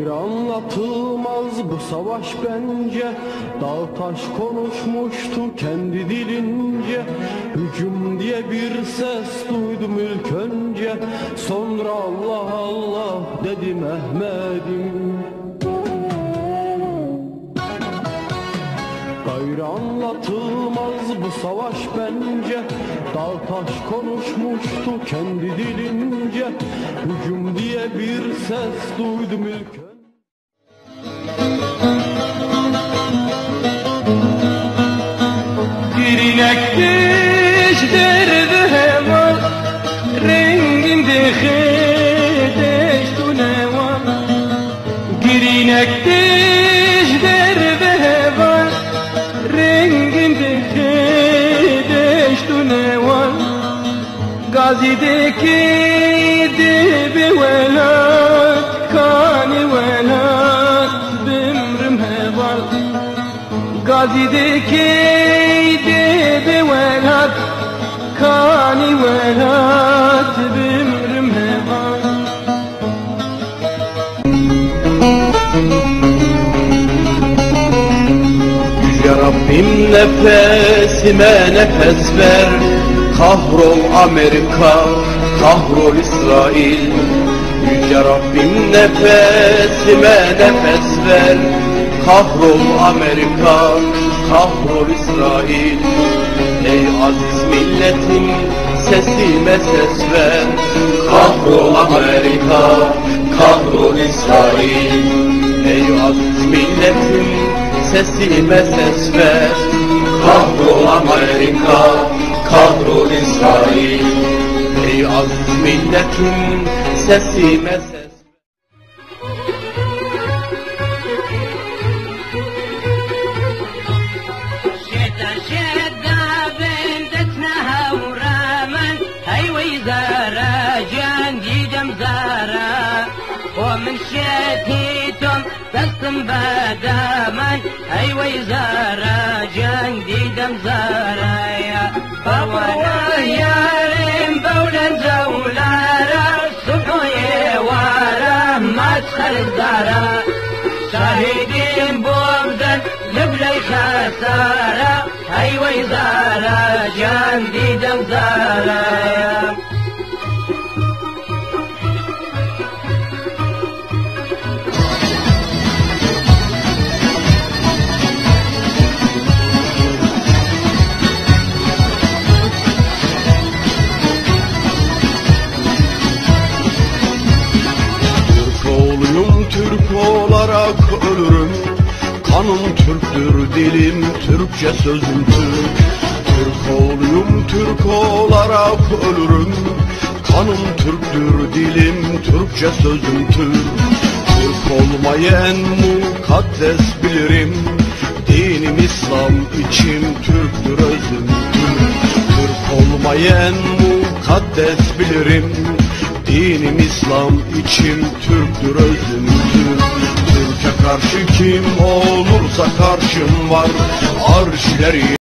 Gayrı anlatılmaz bu savaş bence. Dağ taş konuşmuştu kendi dilince. Hücum diye bir ses duydum ilk önce. Sonra Allah Allah dedi Mehmet'im. Gayrı anlatılmaz bu savaş bence. Dağ taş konuşmuştu kendi dilince. Hücum diye bir ses duydum ilk önce. Girinektir heval renginde xedeştu neval. Girinektir heval renginde xedeştu neval. Gazideki dibi velat kani velat bimrim heval. Gazideki dibi velat kani velat bimrim heval. Yüce Rabbim nefesime nefes ver. Kahrol Amerika, kahrol İsrail. Yüce Rabbim nefesime nefes ver. Kahrol Amerika, kahrol İsrail. Ey aziz milletim sesime ses ver. Kahrol Amerika, kahrol İsrail. Ey aziz milletim sesime ses ver. Kahrol Amerika, kahrol İsrail. Ey aziz milletim sesime ses ver. ومن شتيتم بسم بدمن أيوة زارا جندي دم زارا يا بوانا يا ريم بولا زولارا صبحي وارا ما تخل زارا شاهدين بوبدن لبلي خسارة أيوة زارا جندي دم زارا يا Türk olarak ölürüm. Kanım Türktür, dilim Türkçe, sözüm Türk. Türk oğluyum, Türk olarak ölürüm. Kanım Türktür, dilim Türkçe, sözüm Türk. Türk olmayı en mukaddes bilirim. Dinim İslam, içim Türktür, özüm Türk. Türk olmayı en mukaddes bilirim. Dinim İslam, içim Türktür, özüm Türk. Türk'e karşı kim olursa karşım var. Arşileri